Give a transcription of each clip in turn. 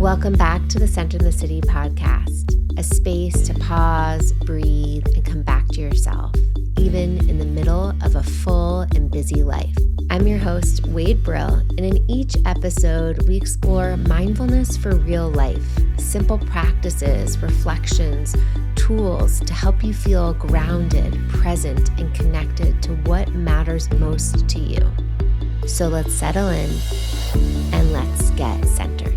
Welcome back to the Center in the City podcast, a space to pause, breathe, and come back to yourself, even in the middle of a full and busy life. I'm your host, Wade Brill, and in each episode, we explore mindfulness for real life, simple practices, reflections, tools to help you feel grounded, present, and connected to what matters most to you. So let's settle in and let's get centered.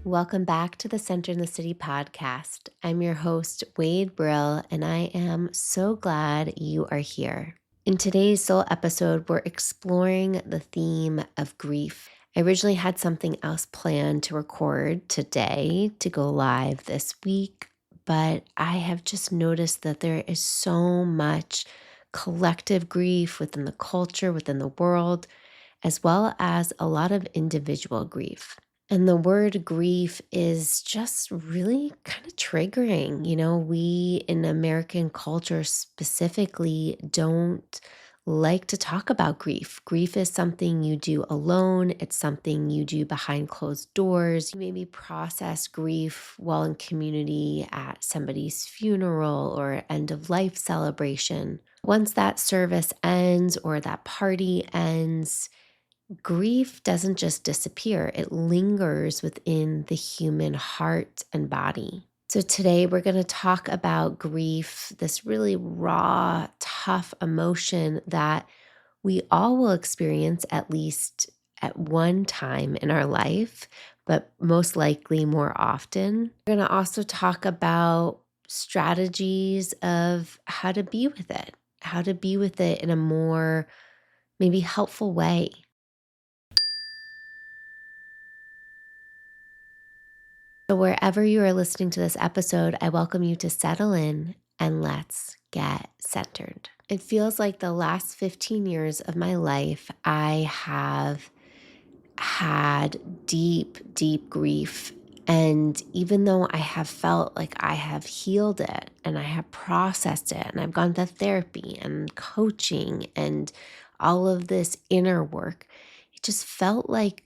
Welcome back to the Center in the City podcast. I'm your host, Wade Brill, and I am so glad you are here. In today's sole episode, we're exploring the theme of grief. I originally had something else planned to record today to go live this week, but I have just noticed that there is so much collective grief within the culture, within the world, as well as a lot of individual grief. And the word grief is just really kind of triggering. You know, we in American culture specifically don't like to talk about grief. Grief is something you do alone. It's something you do behind closed doors. You maybe process grief while in community at somebody's funeral or end of life celebration. Once that service ends or that party ends, grief doesn't just disappear, it lingers within the human heart and body. So today we're going to talk about grief, this really raw, tough emotion that we all will experience at least at one time in our life, but most likely more often. We're going to also talk about strategies of how to be with it in a more maybe helpful way. So wherever you are listening to this episode, I welcome you to settle in and let's get centered. It feels like the last 15 years of my life, I have had deep, deep grief. And even though I have felt like I have healed it and I have processed it and I've gone to therapy and coaching and all of this inner work, it just felt like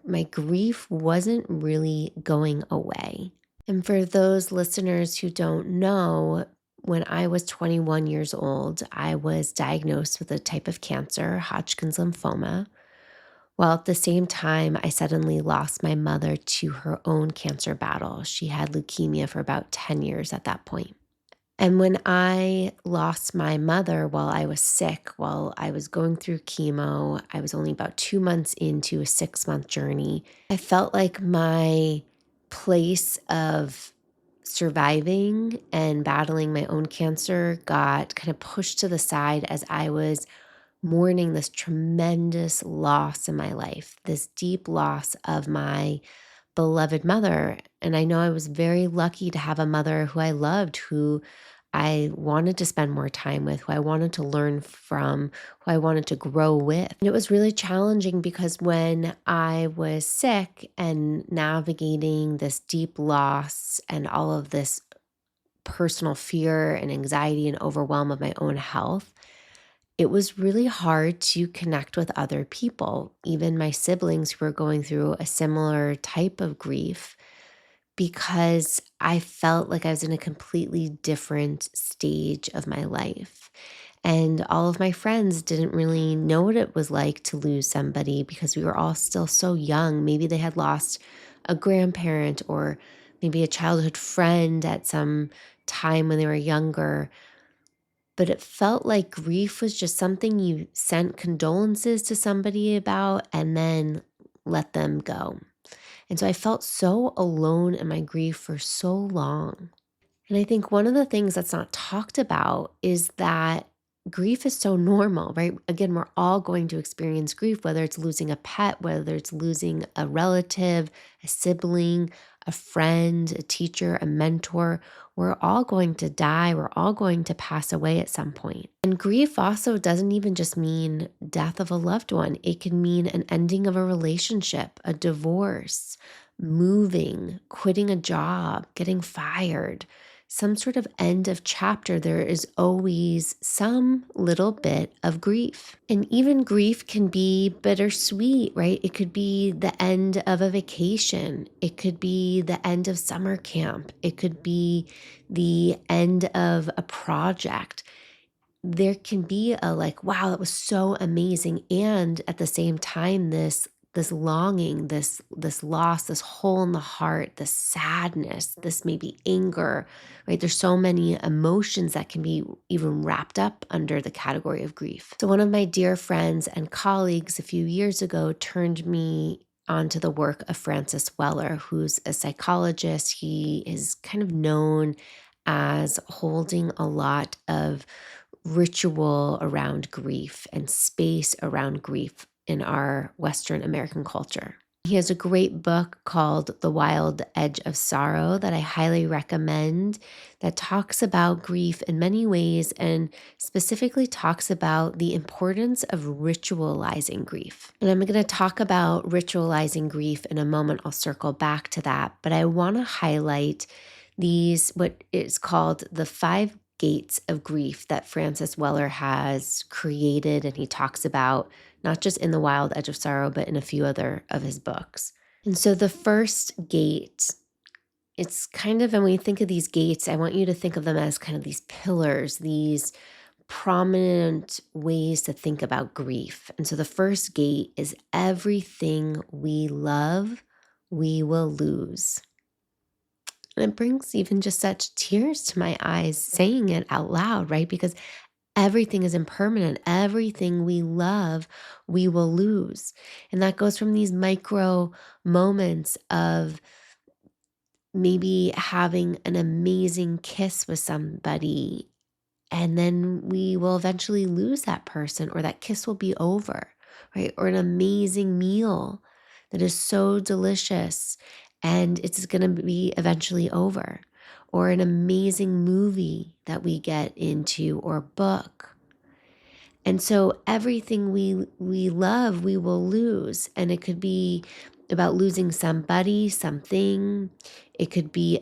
my grief wasn't really going away. And for those listeners who don't know, when I was 21 years old, I was diagnosed with a type of cancer, Hodgkin's lymphoma. While at the same time, I suddenly lost my mother to her own cancer battle. She had leukemia for about 10 years at that point. And when I lost my mother while I was sick, while I was going through chemo, I was only about 2 months into a 6-month journey. I felt like my place of surviving and battling my own cancer got kind of pushed to the side as I was mourning this tremendous loss in my life, this deep loss of my beloved mother. And I know I was very lucky to have a mother who I loved, who I wanted to spend more time with, who I wanted to learn from, who I wanted to grow with. And it was really challenging because when I was sick and navigating this deep loss and all of this personal fear and anxiety and overwhelm of my own health, it was really hard to connect with other people, even my siblings who were going through a similar type of grief, because I felt like I was in a completely different stage of my life. And all of my friends didn't really know what it was like to lose somebody because we were all still so young. Maybe they had lost a grandparent or maybe a childhood friend at some time when they were younger. But it felt like grief was just something you sent condolences to somebody about and then let them go. And so I felt so alone in my grief for so long. And I think one of the things that's not talked about is that grief is so normal, right? Again, we're all going to experience grief, whether it's losing a pet, whether it's losing a relative, a sibling, a friend, a teacher, a mentor. We're all going to die. We're all going to pass away at some point. And grief also doesn't even just mean death of a loved one. It can mean an ending of a relationship, a divorce, moving, quitting a job, getting fired, some sort of end of chapter, there is always some little bit of grief. And even grief can be bittersweet, right? It could be the end of a vacation. It could be the end of summer camp. It could be the end of a project. There can be a like, wow, that was so amazing. And at the same time, this longing, this loss, this hole in the heart, this sadness, this maybe anger, right? There's so many emotions that can be even wrapped up under the category of grief. So one of my dear friends and colleagues a few years ago turned me onto the work of Francis Weller, who's a psychologist. He is kind of known as holding a lot of ritual around grief and space around grief in our Western American culture. He has a great book called The Wild Edge of Sorrow that I highly recommend, that talks about grief in many ways and specifically talks about the importance of ritualizing grief. And I'm going to talk about ritualizing grief in a moment. I'll circle back to that, but I want to highlight these, what is called the 5 gates of grief that Francis Weller has created, and he talks about not just in The Wild Edge of Sorrow, but in a few other of his books. And so the first gate, it's kind of, and when you think of these gates, I want you to think of them as kind of these pillars, these prominent ways to think about grief. And so the first gate is everything we love, we will lose. And it brings even just such tears to my eyes saying it out loud, right? Because everything is impermanent. Everything we love, we will lose. And that goes from these micro moments of maybe having an amazing kiss with somebody, and then we will eventually lose that person, or that kiss will be over, right? Or an amazing meal that is so delicious and it's going to be eventually over, or an amazing movie that we get into, or book. And so everything we love, we will lose. And it could be about losing somebody, something. It could be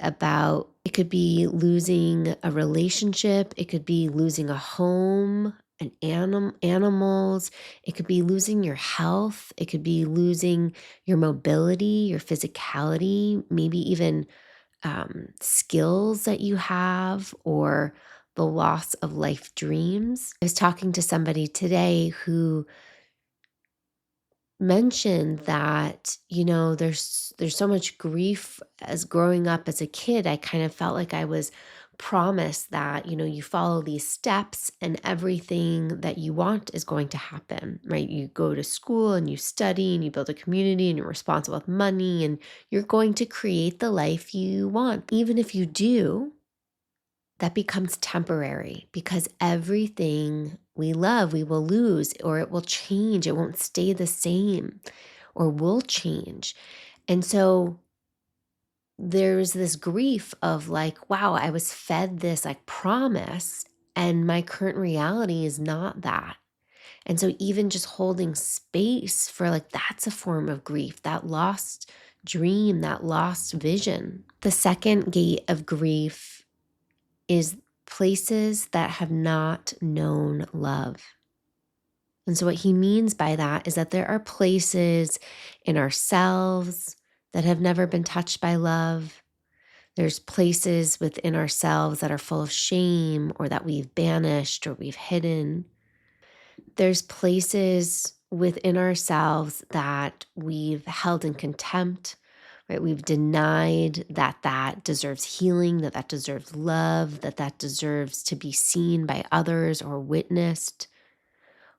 losing a relationship. It could be losing a home, animals. It could be losing your health. It could be losing your mobility, your physicality, maybe even skills that you have, or the loss of life dreams. I was talking to somebody today who mentioned that, there's so much grief. As growing up as a kid, I kind of felt like I was promised that, you follow these steps and everything that you want is going to happen, right? You go to school and you study and you build a community and you're responsible with money and you're going to create the life you want. Even if you do, that becomes temporary, because everything we love, we will lose, or it will change. It won't stay the same, or will change. And so there's this grief of like, wow, I was fed this like promise, and my current reality is not that. And so even just holding space for like, that's a form of grief, that lost dream, that lost vision. The second gate of grief is places that have not known love. And so what he means by that is that there are places in ourselves that have never been touched by love. There's places within ourselves that are full of shame, or that we've banished or we've hidden. There's places within ourselves that we've held in contempt, right? We've denied that deserves healing, that deserves love, that deserves to be seen by others or witnessed.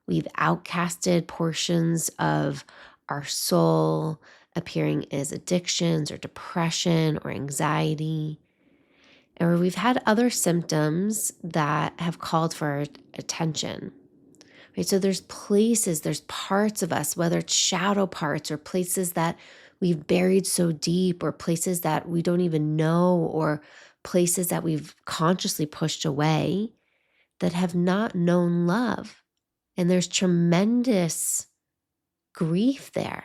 We've outcasted portions of our soul, appearing as addictions or depression or anxiety. Or we've had other symptoms that have called for our attention. Right? So there's places, there's parts of us, whether it's shadow parts or places that we've buried so deep, or places that we don't even know, or places that we've consciously pushed away, that have not known love. And there's tremendous grief there.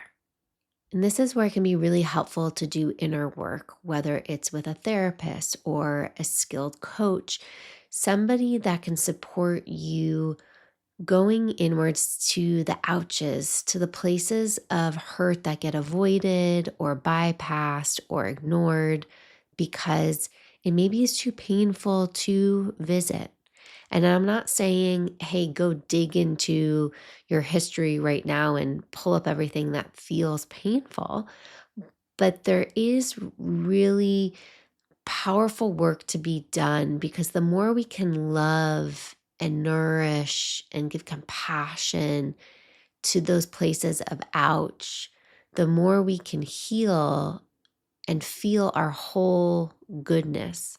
And this is where it can be really helpful to do inner work, whether it's with a therapist or a skilled coach, somebody that can support you going inwards to the ouches, to the places of hurt that get avoided or bypassed or ignored because it maybe is too painful to visit. And I'm not saying, hey, go dig into your history right now and pull up everything that feels painful, but there is really powerful work to be done because the more we can love and nourish and give compassion to those places of ouch, the more we can heal and feel our whole goodness.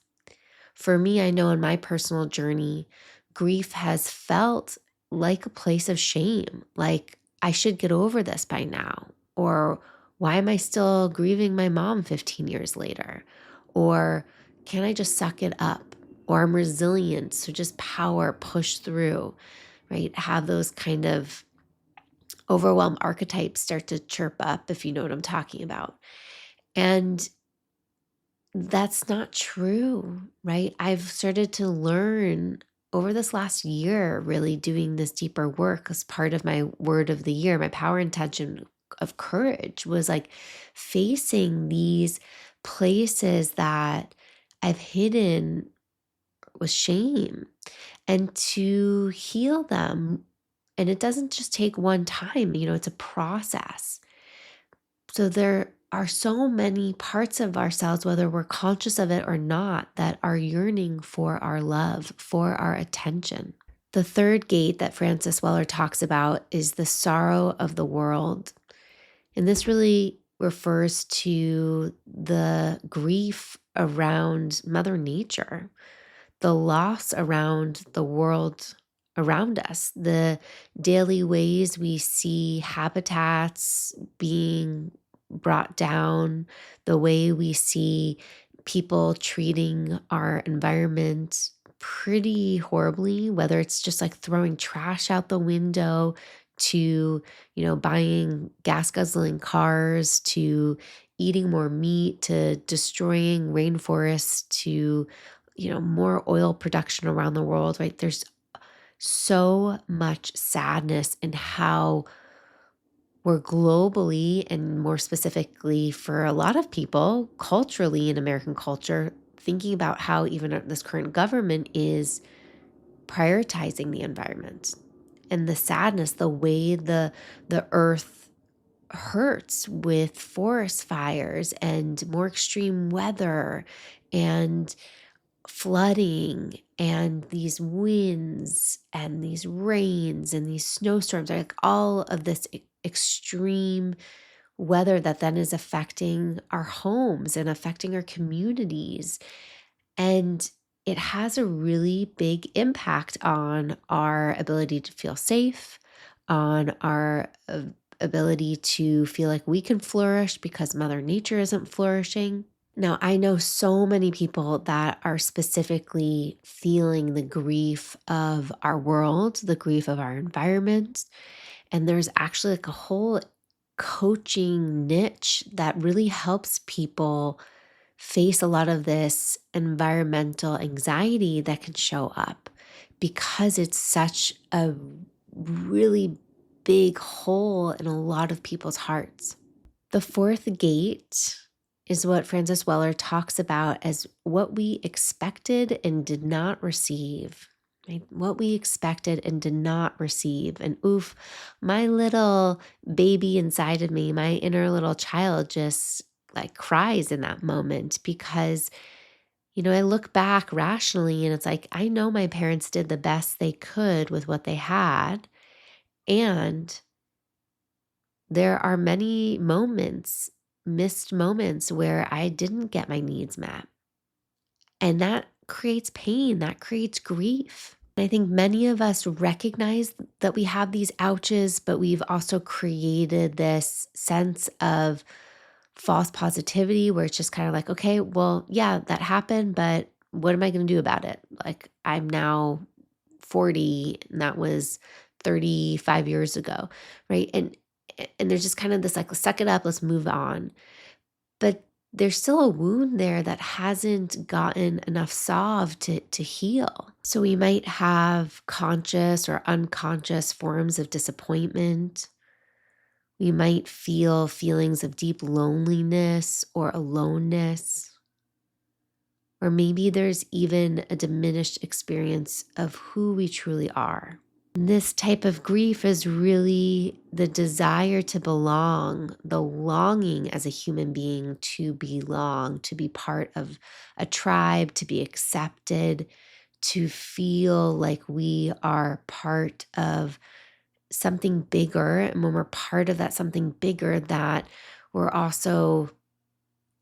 For me, I know in my personal journey, grief has felt like a place of shame, like I should get over this by now, or why am I still grieving my mom 15 years later? Or can I just suck it up? Or I'm resilient, so just power, push through, right? Have those kind of overwhelmed archetypes start to chirp up, if you know what I'm talking about. And that's not true, right? I've started to learn over this last year, really doing this deeper work as part of my word of the year, my power intention of courage was like facing these places that I've hidden with shame and to heal them. And it doesn't just take one time, it's a process. So there are so many parts of ourselves, whether we're conscious of it or not, that are yearning for our love, for our attention. The third gate that Francis Weller talks about is the sorrow of the world. And this really refers to the grief around Mother Nature, the loss around the world around us, the daily ways we see habitats being brought down, the way we see people treating our environment pretty horribly, whether it's just like throwing trash out the window to, buying gas guzzling cars, to eating more meat, to destroying rainforests, to more oil production around the world, right? There's so much sadness in how we're globally, and more specifically for a lot of people, culturally in American culture, thinking about how even this current government is prioritizing the environment and the sadness, the way the earth hurts with forest fires and more extreme weather and flooding and these winds and these rains and these snowstorms, like all of this extreme weather that then is affecting our homes and affecting our communities. And it has a really big impact on our ability to feel safe, on our ability to feel like we can flourish because Mother Nature isn't flourishing. Now, I know so many people that are specifically feeling the grief of our world, the grief of our environment. And there's actually like a whole coaching niche that really helps people face a lot of this environmental anxiety that can show up because it's such a really big hole in a lot of people's hearts. The fourth gate is what Francis Weller talks about as what we expected and did not receive. Right? What we expected and did not receive. And oof, my little baby inside of me, my inner little child just like cries in that moment because, I look back rationally and it's like, I know my parents did the best they could with what they had. And there are many moments, missed moments where I didn't get my needs met. And that creates pain, that creates grief. I think many of us recognize that we have these ouches, but we've also created this sense of false positivity where it's just kind of like, okay, well, yeah, that happened, but what am I going to do about it? Like, I'm now 40 and that was 35 years ago, right? And there's just kind of this like, suck it up, let's move on. But there's still a wound there that hasn't gotten enough solved to heal. So we might have conscious or unconscious forms of disappointment. We might feel feelings of deep loneliness or aloneness. Or maybe there's even a diminished experience of who we truly are. This type of grief is really the desire to belong, the longing as a human being to belong, to be part of a tribe, to be accepted, to feel like we are part of something bigger. And when we're part of that something bigger, that we're also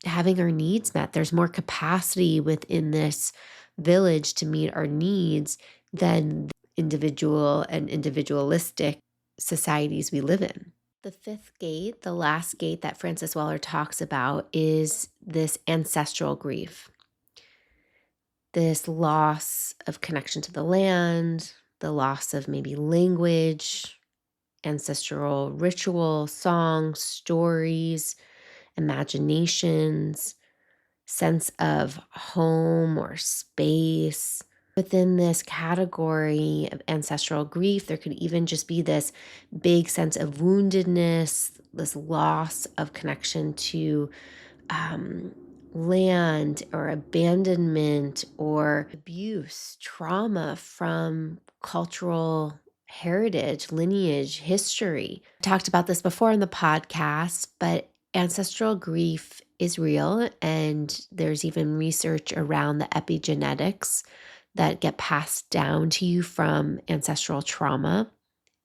having our needs met. There's more capacity within this village to meet our needs than individual and individualistic societies we live in. The fifth gate, the last gate that Francis Weller talks about, is this ancestral grief, this loss of connection to the land, the loss of maybe language, ancestral ritual, songs, stories, imaginations, sense of home or space. Within this category of ancestral grief, there could even just be this big sense of woundedness, this loss of connection to land or abandonment or abuse, trauma from cultural heritage, lineage, history. I talked about this before in the podcast, but ancestral grief is real, and there's even research around the epigenetics that get passed down to you from ancestral trauma,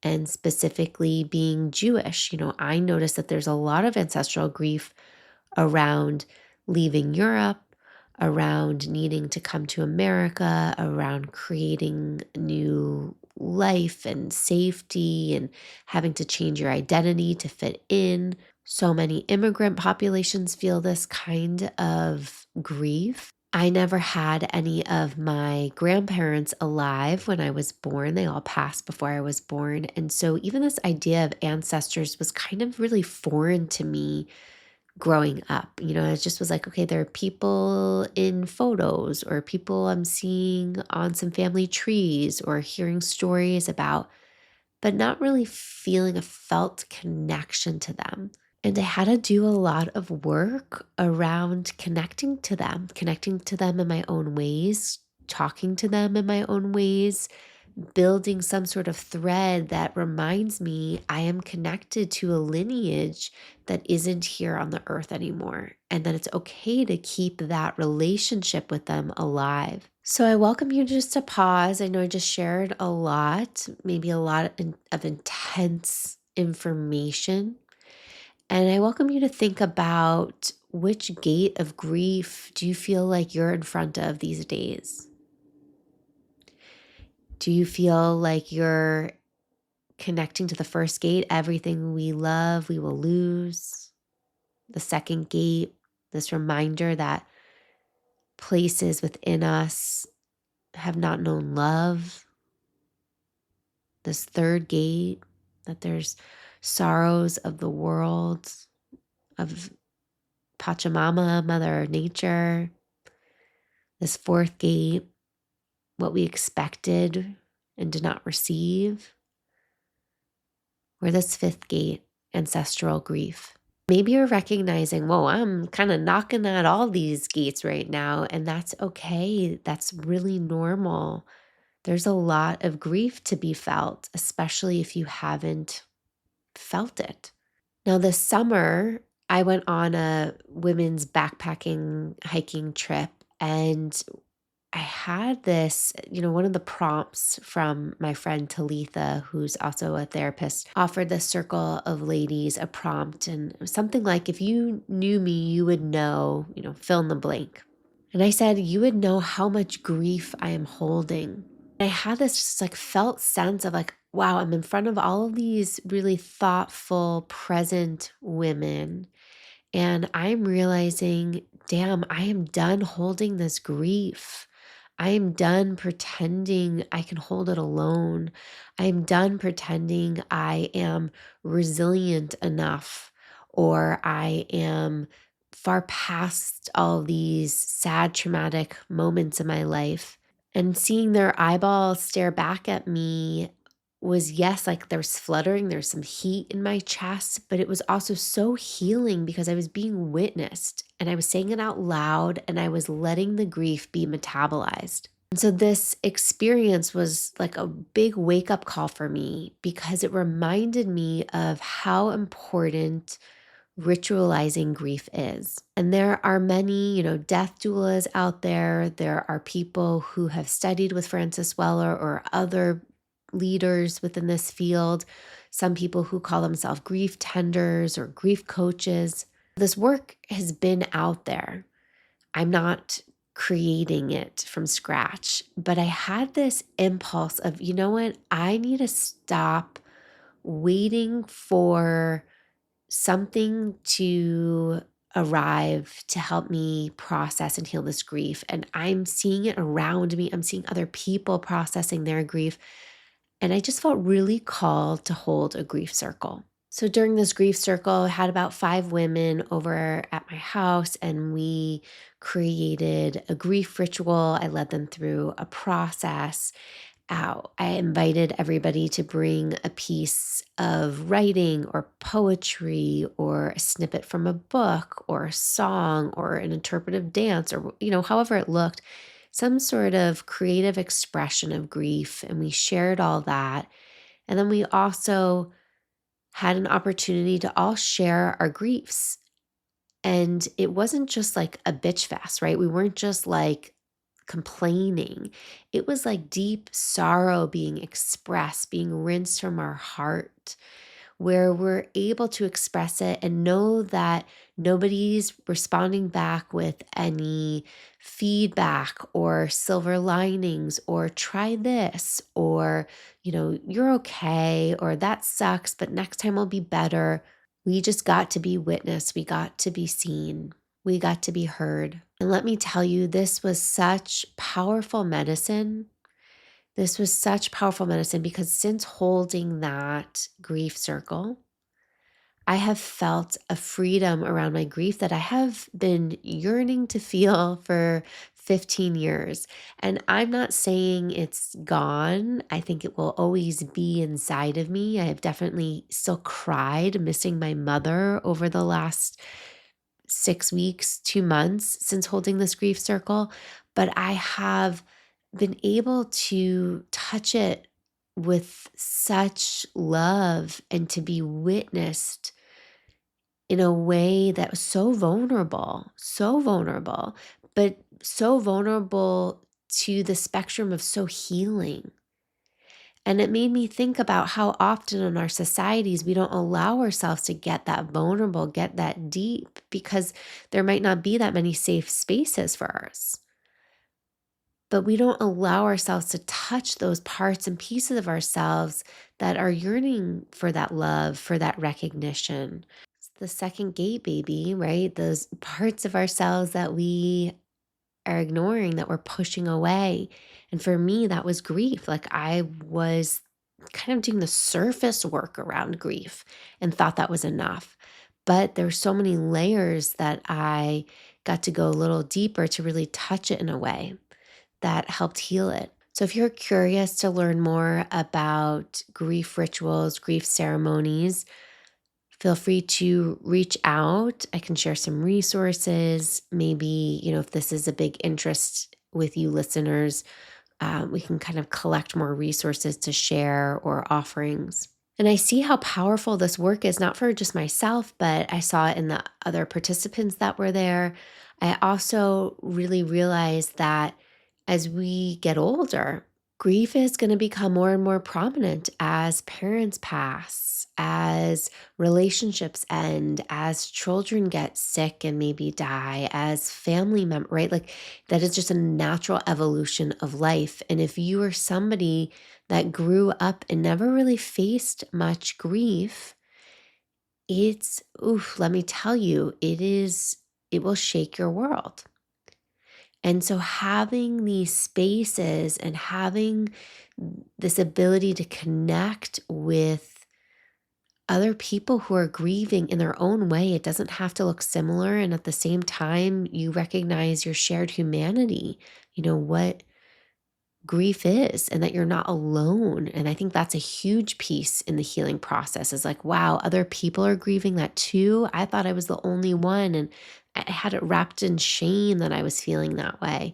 and specifically being Jewish. I noticed that there's a lot of ancestral grief around leaving Europe, around needing to come to America, around creating new life and safety and having to change your identity to fit in. So many immigrant populations feel this kind of grief. I never had any of my grandparents alive when I was born. They all passed before I was born. And so even this idea of ancestors was kind of really foreign to me growing up. It just was like, okay, there are people in photos or people I'm seeing on some family trees or hearing stories about, but not really feeling a felt connection to them. And I had to do a lot of work around connecting to them in my own ways, talking to them in my own ways, building some sort of thread that reminds me I am connected to a lineage that isn't here on the earth anymore, and that it's okay to keep that relationship with them alive. So I welcome you just to pause. I know I just shared a lot, maybe a lot of intense information. And I welcome you to think about which gate of grief do you feel like you're in front of these days? Do you feel like you're connecting to the first gate? Everything we love, we will lose. The second gate, this reminder that places within us have not known love. This third gate, that there's sorrows of the world, of Pachamama, Mother Nature. This fourth gate, what we expected and did not receive. Or this fifth gate, ancestral grief. Maybe you're recognizing, whoa, I'm kind of knocking at all these gates right now, and that's okay. That's really normal. There's a lot of grief to be felt, especially if you haven't felt it. Now, this summer, I went on a women's backpacking hiking trip, and I had this, one of the prompts from my friend Talitha, who's also a therapist, offered this circle of ladies a prompt, and it was something like, if you knew me, you would know, fill in the blank. And I said, you would know how much grief I am holding. I had this just like felt sense of like, wow, I'm in front of all of these really thoughtful, present women. And I'm realizing, damn, I am done holding this grief. I am done pretending I can hold it alone. I am done pretending I am resilient enough or I am far past all these sad, traumatic moments in my life. And seeing their eyeballs stare back at me was, yes, like there's fluttering, there's some heat in my chest, but it was also so healing because I was being witnessed and I was saying it out loud and I was letting the grief be metabolized. And so this experience was like a big wake up call for me because it reminded me of how important ritualizing grief is. And there are many, death doulas out there. There are people who have studied with Francis Weller or other leaders within this field, some people who call themselves grief tenders or grief coaches. This work has been out there. I'm not creating it from scratch, but I had this impulse of, you know what? I need to stop waiting for something to arrive to help me process and heal this grief. And I'm seeing it around me. I'm seeing other people processing their grief. And I just felt really called to hold a grief circle. So during this grief circle, I had about 5 women over at my house, and we created a grief ritual. I led them through a process out. I invited everybody to bring a piece of writing or poetry or a snippet from a book or a song or an interpretive dance or, however it looked, some sort of creative expression of grief. And we shared all that. And then we also had an opportunity to all share our griefs. And it wasn't just like a bitch fest, right? We weren't just like complaining. It was like deep sorrow being expressed, being rinsed from our heart, where we're able to express it and know that nobody's responding back with any feedback or silver linings or try this or, you're okay or that sucks, but next time will be better. We just got to be witnessed. We got to be seen. We got to be heard. And let me tell you, this was such powerful medicine. This was such powerful medicine because since holding that grief circle, I have felt a freedom around my grief that I have been yearning to feel for 15 years. And I'm not saying it's gone. I think it will always be inside of me. I have definitely still cried missing my mother over the last 6 weeks, 2 months since holding this grief circle, but I have been able to touch it with such love and to be witnessed in a way that was so vulnerable, but so vulnerable to the spectrum of so healing. And it made me think about how often in our societies we don't allow ourselves to get that vulnerable, get that deep, because there might not be that many safe spaces for us. But we don't allow ourselves to touch those parts and pieces of ourselves that are yearning for that love, for that recognition. It's the second gate, baby, right? Those parts of ourselves that we are ignoring, that we're pushing away. And for me, that was grief. Like I was kind of doing the surface work around grief and thought that was enough. But there's so many layers that I got to go a little deeper to really touch it in a way that helped heal it. So if you're curious to learn more about grief rituals, grief ceremonies, feel free to reach out. I can share some resources. Maybe, if this is a big interest with you listeners, we can kind of collect more resources to share or offerings. And I see how powerful this work is, not for just myself, but I saw it in the other participants that were there. I also really realized that as we get older, grief is going to become more and more prominent as parents pass, as relationships end, as children get sick and maybe die, as family members, right? Like that is just a natural evolution of life. And if you are somebody that grew up and never really faced much grief, let me tell you, it will shake your world. And so having these spaces and having this ability to connect with other people who are grieving in their own way, it doesn't have to look similar. And at the same time, you recognize your shared humanity, what grief is, and that you're not alone. And I think that's a huge piece in the healing process is like, wow, other people are grieving that too. I thought I was the only one. And I had it wrapped in shame that I was feeling that way.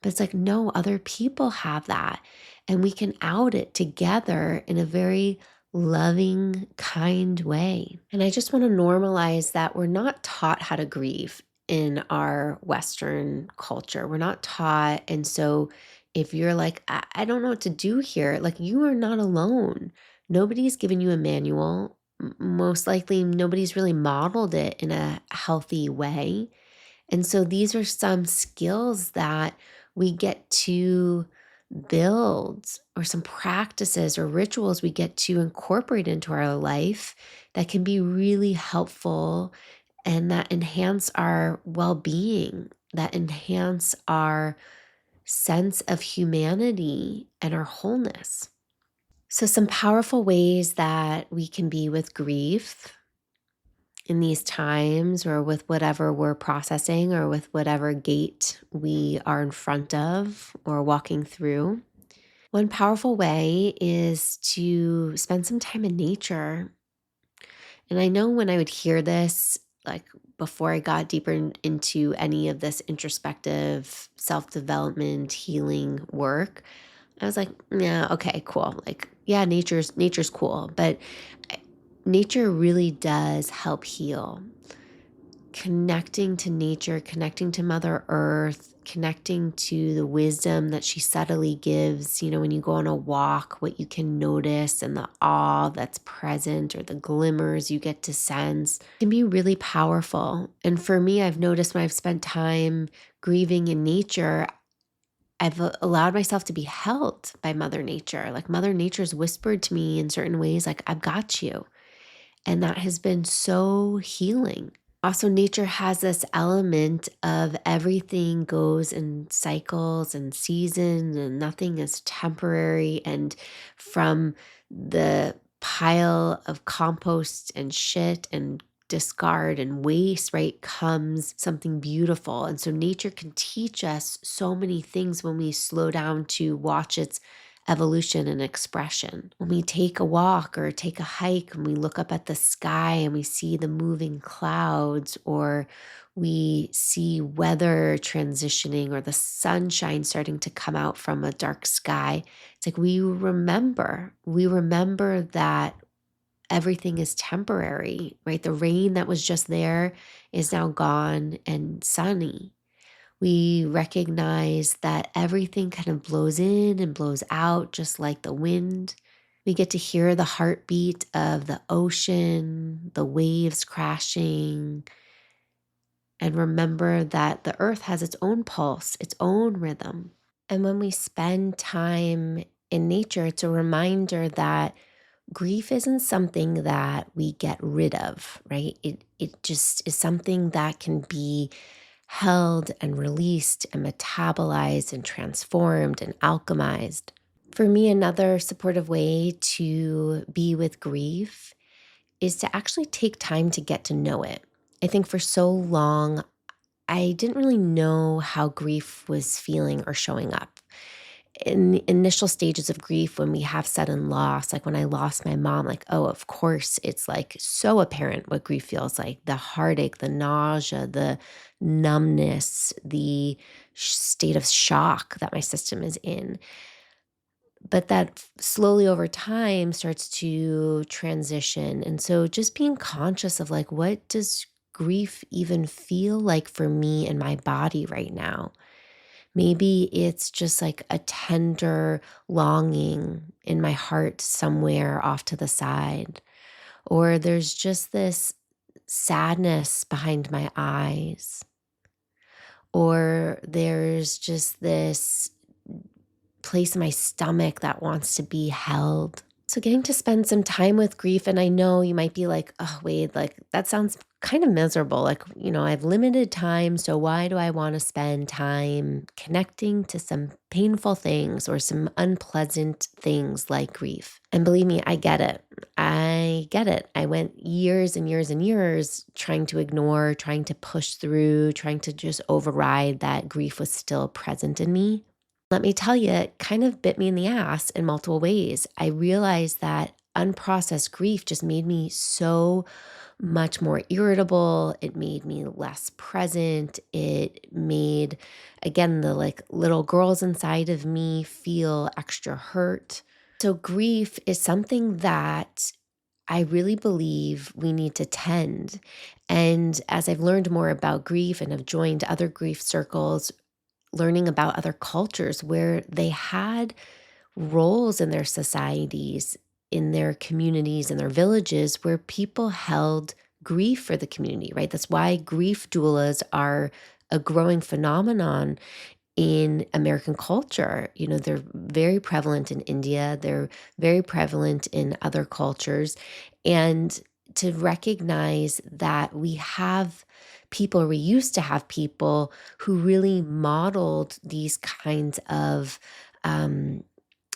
But it's like, no, other people have that. And we can out it together in a very loving, kind way. And I just want to normalize that we're not taught how to grieve in our Western culture. We're not taught. And so if you're like, I don't know what to do here, like you are not alone. Nobody's given you a manual. Most likely, nobody's really modeled it in a healthy way. And so these are some skills that we get to build, or some practices or rituals we get to incorporate into our life that can be really helpful and that enhance our well-being, that enhance our sense of humanity and our wholeness. So some powerful ways that we can be with grief in these times, or with whatever we're processing, or with whatever gate we are in front of or walking through. One powerful way is to spend some time in nature. And I know when I would hear this, like before I got deeper into any of this introspective self-development healing work, I was like, yeah, okay, cool. Like, yeah, nature's cool, but nature really does help heal. Connecting to nature, connecting to Mother Earth, connecting to the wisdom that she subtly gives, when you go on a walk, what you can notice and the awe that's present, or the glimmers you get to sense, can be really powerful. And for me, I've noticed when I've spent time grieving in nature, I've allowed myself to be held by Mother Nature. Like Mother Nature's whispered to me in certain ways, like, I've got you. And that has been so healing. Also, nature has this element of everything goes in cycles and seasons, and nothing is temporary. And from the pile of compost and shit and discard and waste, right, comes something beautiful. And so nature can teach us so many things when we slow down to watch its evolution and expression. When we take a walk or take a hike and we look up at the sky and we see the moving clouds, or we see weather transitioning, or the sunshine starting to come out from a dark sky, it's like we remember that everything is temporary, right? The rain that was just there is now gone and sunny. We recognize that everything kind of blows in and blows out, just like the wind. We get to hear the heartbeat of the ocean, the waves crashing, and remember that the earth has its own pulse, its own rhythm. And when we spend time in nature, it's a reminder that grief isn't something that we get rid of, right? It just is something that can be held and released and metabolized and transformed and alchemized. For me, another supportive way to be with grief is to actually take time to get to know it. I think for so long, I didn't really know how grief was feeling or showing up. In the initial stages of grief, when we have sudden loss, like when I lost my mom, like, oh, of course, it's like so apparent what grief feels like: the heartache, the nausea, the numbness, the state of shock that my system is in. But that slowly over time starts to transition. And so just being conscious of like, what does grief even feel like for me and my body right now? Maybe it's just like a tender longing in my heart somewhere off to the side. Or there's just this sadness behind my eyes. Or there's just this place in my stomach that wants to be held. So getting to spend some time with grief, and I know you might be like, oh, Wade, like that sounds kind of miserable. Like, I have limited time. So why do I want to spend time connecting to some painful things or some unpleasant things like grief? And believe me, I get it. I get it. I went years and years and years trying to ignore, trying to push through, trying to just override that grief was still present in me. Let me tell you, it kind of bit me in the ass in multiple ways. I realized that unprocessed grief just made me so much more irritable. It made me less present. It made, again, the like little girls inside of me feel extra hurt. So, grief is something that I really believe we need to tend. And as I've learned more about grief and have joined other grief circles, learning about other cultures where they had roles in their societies, in their communities, in their villages, where people held grief for the community, right? That's why grief doulas are a growing phenomenon in American culture. They're very prevalent in India, they're very prevalent in other cultures. And to recognize that we have people, or we used to have people who really modeled these kinds of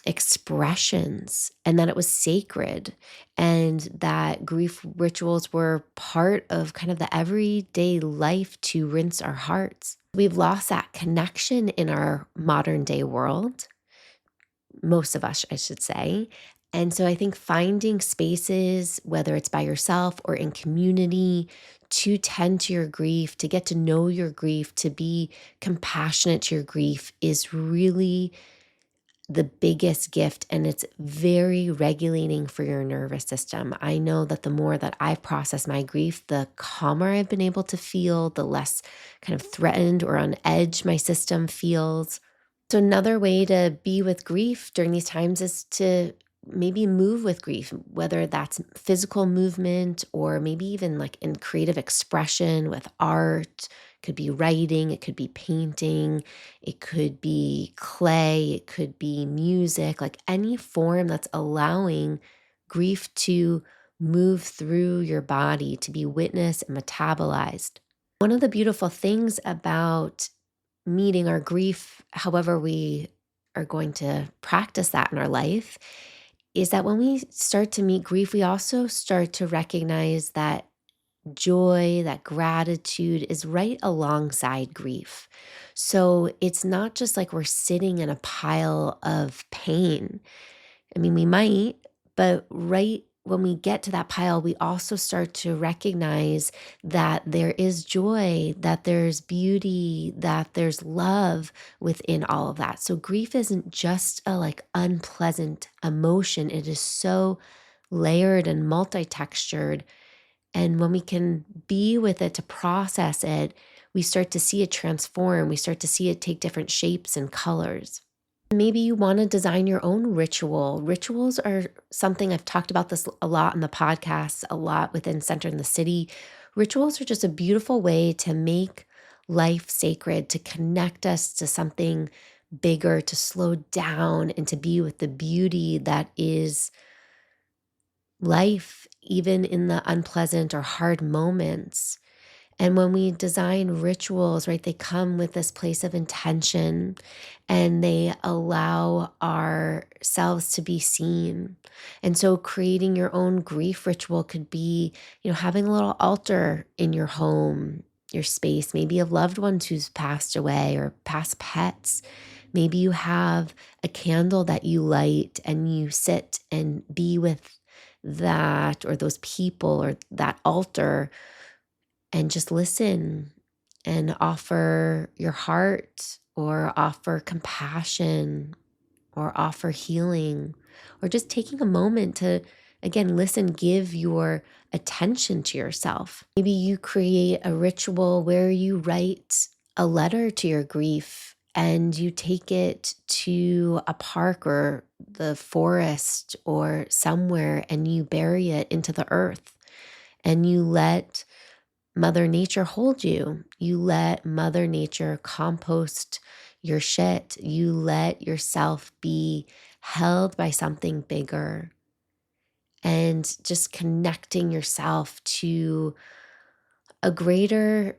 expressions, and that it was sacred, and that grief rituals were part of kind of the everyday life to rinse our hearts. We've lost that connection in our modern day world, most of us, I should say. And so I think finding spaces, whether it's by yourself or in community, to tend to your grief, to get to know your grief, to be compassionate to your grief is really the biggest gift, and it's very regulating for your nervous system. I know that the more that I've processed my grief, the calmer I've been able to feel, the less kind of threatened or on edge my system feels. So another way to be with grief during these times is to maybe move with grief, whether that's physical movement or maybe even like in creative expression with art. It could be writing, it could be painting, it could be clay, it could be music, like any form that's allowing grief to move through your body, to be witnessed and metabolized. One of the beautiful things about meeting our grief, however we are going to practice that in our life, is that when we start to meet grief, we also start to recognize that joy, that gratitude is right alongside grief. So it's not just like we're sitting in a pile of pain. I mean, we might, but right when we get to that pile, we also start to recognize that there is joy, that there's beauty, that there's love within all of that. So grief isn't just a like unpleasant emotion. It is so layered and multi-textured. And when we can be with it to process it, we start to see it transform. We start to see it take different shapes and colors. Maybe you want to design your own ritual. Rituals are something I've talked about this a lot in the podcast, a lot within Center in the City. Rituals are just a beautiful way to make life sacred, to connect us to something bigger, to slow down and to be with the beauty that is life, even in the unpleasant or hard moments. And when we design rituals, right, they come with this place of intention and they allow ourselves to be seen. And so creating your own grief ritual could be, having a little altar in your home, your space, maybe of loved ones who's passed away or past pets. Maybe you have a candle that you light and you sit and be with that or those people or that altar and just listen and offer your heart or offer compassion or offer healing or just taking a moment to, again, listen, give your attention to yourself. Maybe you create a ritual where you write a letter to your grief and you take it to a park or the forest or somewhere and you bury it into the earth and you let Mother Nature hold you. You let Mother Nature compost your shit. You let yourself be held by something bigger and just connecting yourself to a greater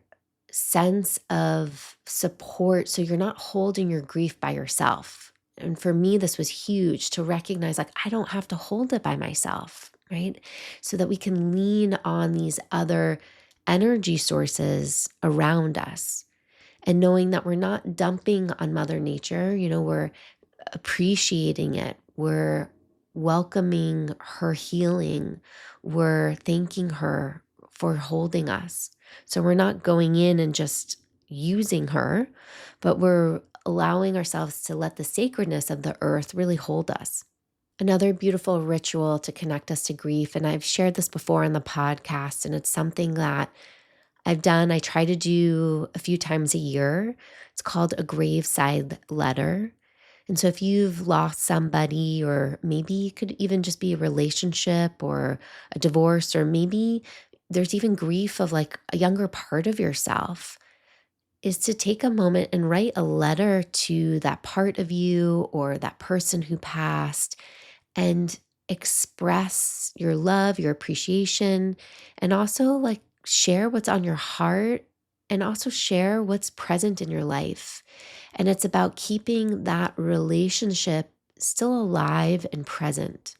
sense of support so you're not holding your grief by yourself. And for me, this was huge to recognize like, I don't have to hold it by myself, right? So that we can lean on these other energy sources around us and knowing that we're not dumping on Mother Nature, we're appreciating it. We're welcoming her healing. We're thanking her for holding us. So we're not going in and just using her, but we're allowing ourselves to let the sacredness of the earth really hold us. Another beautiful ritual to connect us to grief, and I've shared this before on the podcast, and it's something that I've done, I try to do a few times a year. It's called a graveside letter. And so if you've lost somebody, or maybe it could even just be a relationship or a divorce, or maybe there's even grief of like a younger part of yourself, is to take a moment and write a letter to that part of you or that person who passed and express your love, your appreciation, and also like share what's on your heart and also share what's present in your life. And it's about keeping that relationship still alive and present.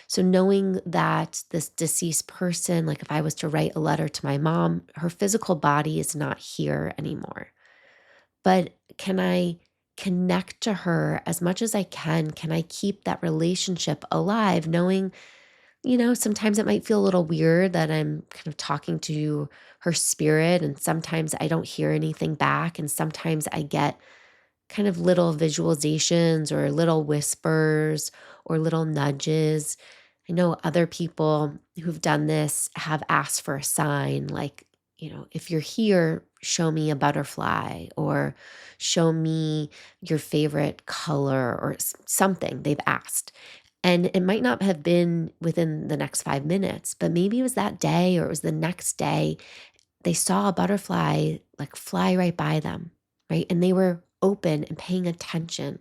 So, knowing that this deceased person, like if I was to write a letter to my mom, her physical body is not here anymore. But can I connect to her as much as I can? Can I keep that relationship alive, knowing, sometimes it might feel a little weird that I'm kind of talking to her spirit, and sometimes I don't hear anything back. And sometimes I get kind of little visualizations or little whispers or little nudges. I know other people who've done this have asked for a sign like, if you're here, show me a butterfly or show me your favorite color or something they've asked. And it might not have been within the next 5 minutes, but maybe it was that day or it was the next day. They saw a butterfly like fly right by them, right? And they were open and paying attention.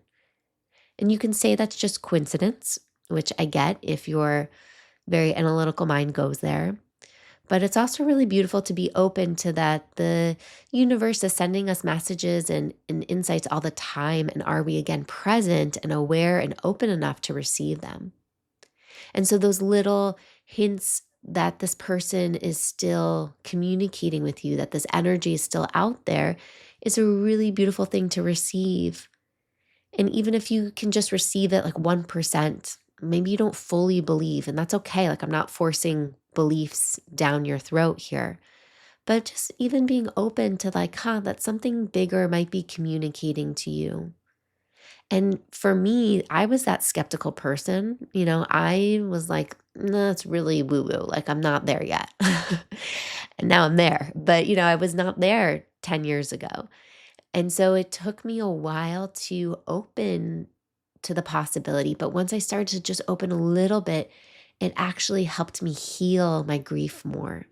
And you can say that's just coincidence, which I get if your very analytical mind goes there. But it's also really beautiful to be open to that. The universe is sending us messages and insights all the time. And are we again present and aware and open enough to receive them? And so those little hints that this person is still communicating with you, that this energy is still out there, is a really beautiful thing to receive. And even if you can just receive it like 1%, maybe you don't fully believe, and that's okay. Like, I'm not forcing beliefs down your throat here, but just even being open to like, that something bigger might be communicating to you. And for me, I was that skeptical person. I was like, no, it's really woo woo. Like, I'm not there yet. And now I'm there. But, I was not there 10 years ago. And so it took me a while to open to the possibility. But once I started to just open a little bit, it actually helped me heal my grief more.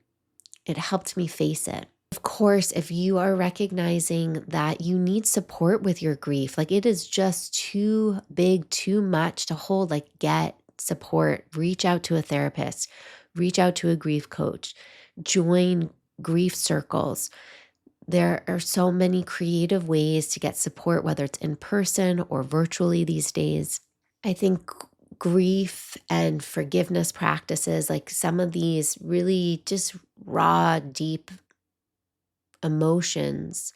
It helped me face it. Of course, if you are recognizing that you need support with your grief, like it is just too big, too much to hold, like get support, reach out to a therapist, reach out to a grief coach, join grief circles. There are so many creative ways to get support, whether it's in person or virtually these days. I think grief and forgiveness practices, like some of these really just raw, deep emotions,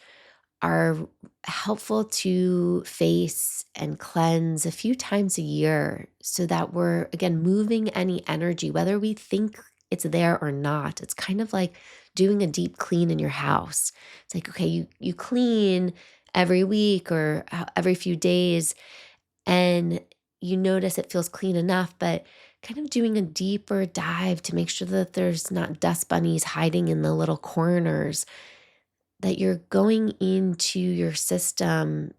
are helpful to face and cleanse a few times a year so that we're, again, moving any energy, whether we think it's there or not. It's kind of like doing a deep clean in your house. It's like, okay, you clean every week or every few days, and you notice it feels clean enough, but kind of doing a deeper dive to make sure that there's not dust bunnies hiding in the little corners, that you're going into your system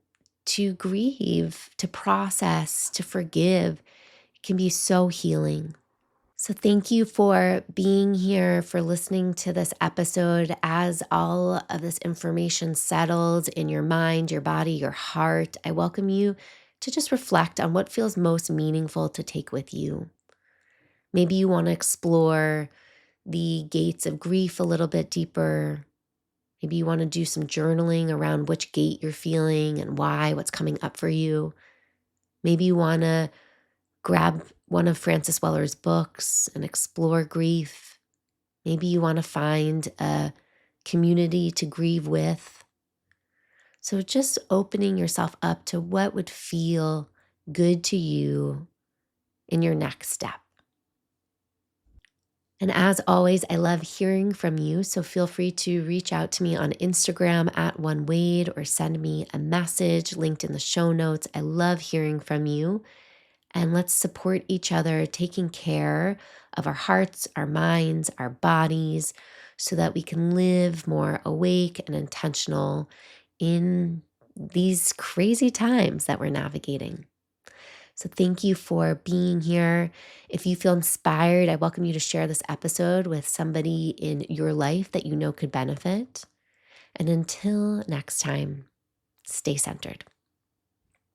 to grieve, to process, to forgive, can be so healing. So, thank you for being here, for listening to this episode. As all of this information settles in your mind, your body, your heart, I welcome you to just reflect on what feels most meaningful to take with you. Maybe you want to explore the gates of grief a little bit deeper. Maybe you want to do some journaling around which gate you're feeling and why, what's coming up for you. Maybe you want to grab one of Francis Weller's books and explore grief. Maybe you want to find a community to grieve with. So just opening yourself up to what would feel good to you in your next step. And as always, I love hearing from you. So feel free to reach out to me on Instagram at OneWade or send me a message linked in the show notes. I love hearing from you. And let's support each other, taking care of our hearts, our minds, our bodies, so that we can live more awake and intentional in these crazy times that we're navigating. So thank you for being here. If you feel inspired, I welcome you to share this episode with somebody in your life that you know could benefit. And until next time, stay centered.